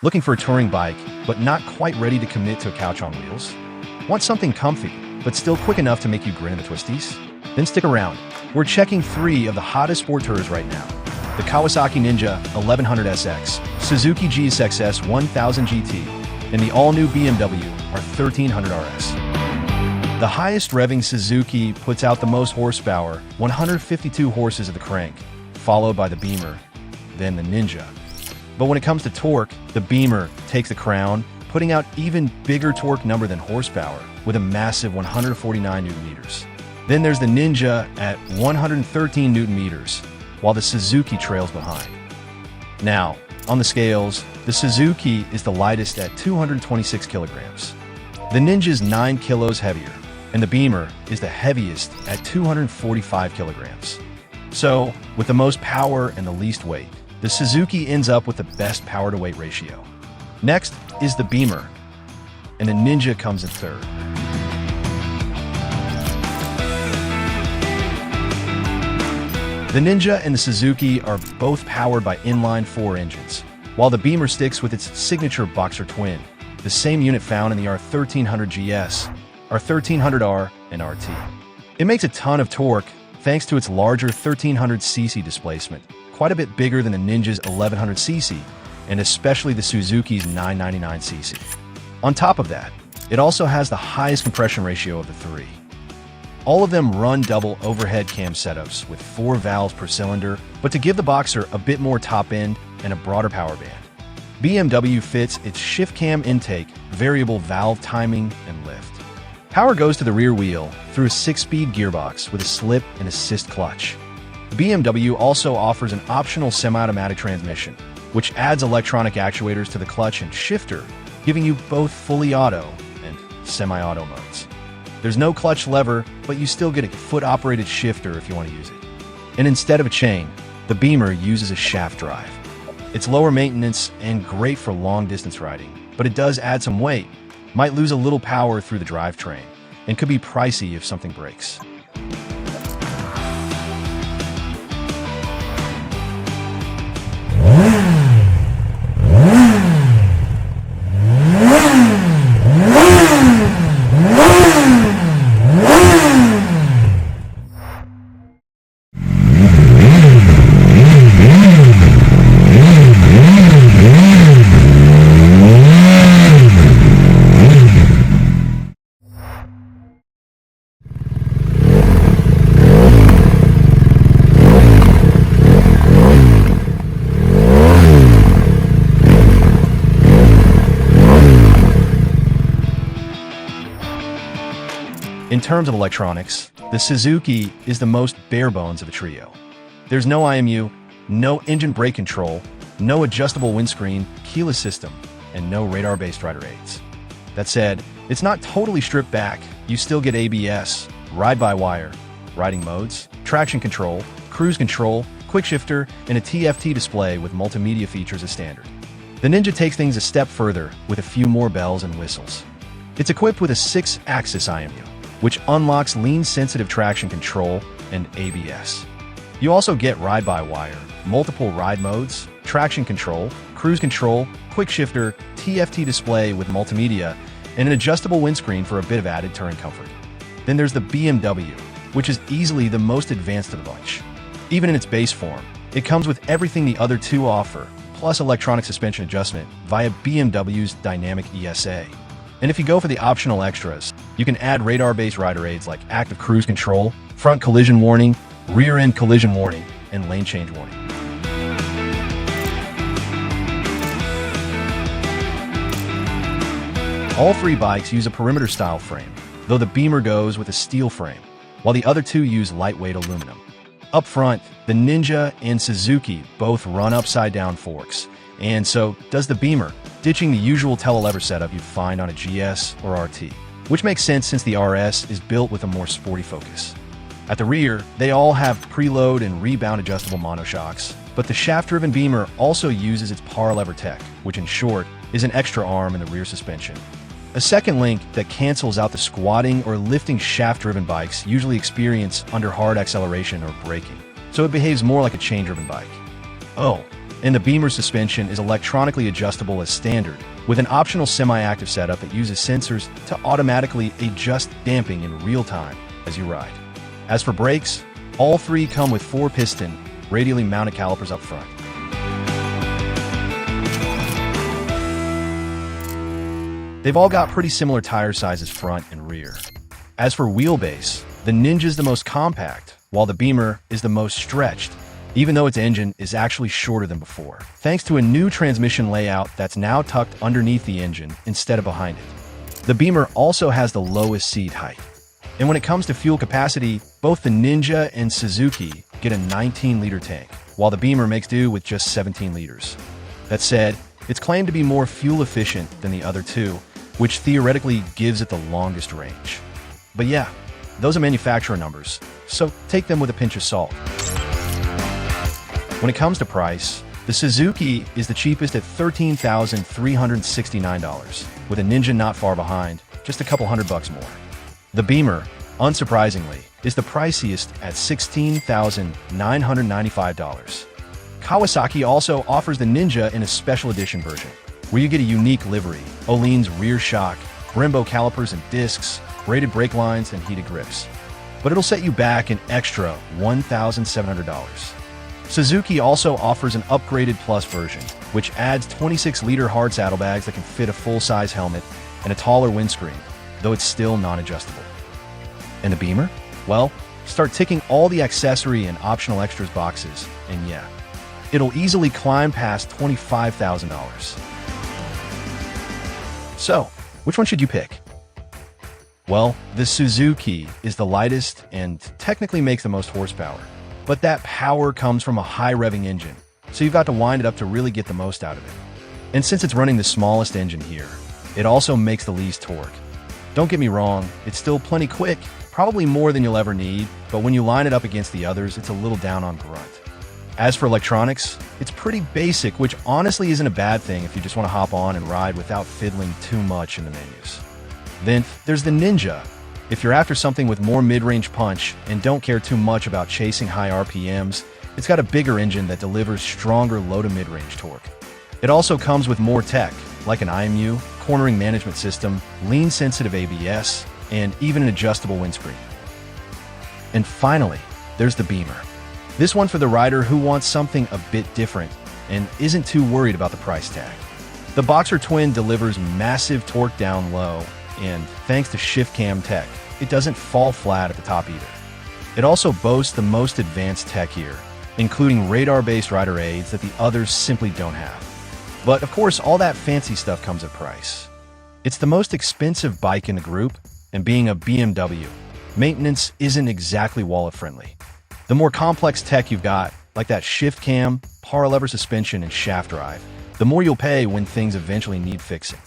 Looking for a touring bike, but not quite ready to commit to a couch on wheels? Want something comfy, but still quick enough to make you grin in the twisties? Then stick around. We're checking 3 of the hottest sport tours right now. The Kawasaki Ninja 1100SX, Suzuki GSX-S1000GT, and the all-new BMW R1300RS. The highest revving Suzuki puts out the most horsepower, 152 horses at the crank, followed by the Beamer, then the Ninja. But when it comes to torque, the Beamer takes the crown, putting out even bigger torque number than horsepower, with a massive 149 Nm. Then there's the Ninja at 113 Nm, while the Suzuki trails behind. Now, on the scales, the Suzuki is the lightest at 226 kilograms. The Ninja is 9 kilos heavier, and the Beamer is the heaviest at 245 kilograms. So, with the most power and the least weight, the Suzuki ends up with the best power-to-weight ratio. Next is the Beamer, and the Ninja comes in third. The Ninja and the Suzuki are both powered by inline-4 engines, while the Beamer sticks with its signature boxer twin, the same unit found in the R1300GS, R1300R, and RT. It makes a ton of torque thanks to its larger 1300cc displacement, quite a bit bigger than the Ninja's 1100cc, and especially the Suzuki's 999cc. On top of that, it also has the highest compression ratio of the 3. All of them run double overhead cam setups with 4 valves per cylinder, but to give the Boxer a bit more top end and a broader power band. BMW fits its shift cam intake, variable valve timing, and lift. Power goes to the rear wheel through a 6-speed gearbox with a slip and assist clutch. BMW also offers an optional semi-automatic transmission, which adds electronic actuators to the clutch and shifter, giving you both fully auto and semi-auto modes. There's no clutch lever, but you still get a foot-operated shifter if you want to use it. And instead of a chain, the Beamer uses a shaft drive. It's lower maintenance and great for long-distance riding, but it does add some weight, might lose a little power through the drivetrain, and could be pricey if something breaks. In terms of electronics, the Suzuki is the most bare bones of the trio. There's no IMU, no engine brake control, no adjustable windscreen, keyless system, and no radar-based rider aids. That said, it's not totally stripped back. You still get ABS, ride-by-wire, riding modes, traction control, cruise control, quick shifter, and a TFT display with multimedia features as standard. The Ninja takes things a step further with a few more bells and whistles. It's equipped with a 6-axis IMU, which unlocks lean-sensitive traction control and ABS. You also get ride-by-wire, multiple ride modes, traction control, cruise control, quick shifter, TFT display with multimedia, and an adjustable windscreen for a bit of added touring comfort. Then there's the BMW, which is easily the most advanced of the bunch. Even in its base form, it comes with everything the other two offer, plus electronic suspension adjustment via BMW's dynamic ESA. And if you go for the optional extras, you can add radar-based rider aids like active cruise control, front collision warning, rear-end collision warning, and lane change warning. All 3 bikes use a perimeter-style frame, though the Beamer goes with a steel frame, while the other 2 use lightweight aluminum. Up front, the Ninja and Suzuki both run upside-down forks, and so does the Beamer, ditching the usual telelever setup you'd find on a GS or RT, which makes sense since the RS is built with a more sporty focus. At the rear, they all have preload and rebound adjustable monoshocks, but the shaft-driven Beamer also uses its power lever tech, which in short is an extra arm in the rear suspension. A second link that cancels out the squatting or lifting shaft-driven bikes usually experience under hard acceleration or braking, so it behaves more like a chain-driven bike. Oh, And the Beamer suspension is electronically adjustable as standard, with an optional semi-active setup that uses sensors to automatically adjust damping in real time as you ride. As for brakes, all three come with 4-piston, radially mounted calipers up front. They've all got pretty similar tire sizes front and rear. As for wheelbase, the Ninja is the most compact, while the Beamer is the most stretched, even though its engine is actually shorter than before, thanks to a new transmission layout that's now tucked underneath the engine instead of behind it. The Beamer also has the lowest seat height. And when it comes to fuel capacity, both the Ninja and Suzuki get a 19-liter tank, while the Beamer makes do with just 17 liters. That said, it's claimed to be more fuel efficient than the other two, which theoretically gives it the longest range. But yeah, those are manufacturer numbers, so take them with a pinch of salt. When it comes to price, the Suzuki is the cheapest at $13,369, with a Ninja not far behind, just a couple $100 more. The Beamer, unsurprisingly, is the priciest at $16,995. Kawasaki also offers the Ninja in a special edition version, where you get a unique livery, Öhlins rear shock, Brembo calipers and discs, braided brake lines, and heated grips. But it'll set you back an extra $1,700. Suzuki also offers an upgraded Plus version, which adds 26-liter hard saddlebags that can fit a full-size helmet and a taller windscreen, though it's still non-adjustable. And the Beamer? Well, start ticking all the accessory and optional extras boxes, and yeah, it'll easily climb past $25,000. So, which one should you pick? Well, the Suzuki is the lightest and technically makes the most horsepower. But that power comes from a high-revving engine, so you've got to wind it up to really get the most out of it. And since it's running the smallest engine here, it also makes the least torque. Don't get me wrong, it's still plenty quick, probably more than you'll ever need, but when you line it up against the others, it's a little down on grunt. As for electronics, it's pretty basic, which honestly isn't a bad thing if you just want to hop on and ride without fiddling too much in the menus. Then there's the Ninja. If you're after something with more mid-range punch and don't care too much about chasing high RPMs, it's got a bigger engine that delivers stronger low to mid-range torque. It also comes with more tech, like an IMU, cornering management system, lean-sensitive ABS, and even an adjustable windscreen. And finally, there's the Beamer. This one for the rider who wants something a bit different and isn't too worried about the price tag. The Boxer Twin delivers massive torque down low, and thanks to shift cam tech, it doesn't fall flat at the top either. It also boasts the most advanced tech here, including radar-based rider aids that the others simply don't have. But of course, all that fancy stuff comes at price. It's the most expensive bike in the group, and being a BMW, maintenance isn't exactly wallet-friendly. The more complex tech you've got, like that shift cam, power lever suspension, and shaft drive, the more you'll pay when things eventually need fixing.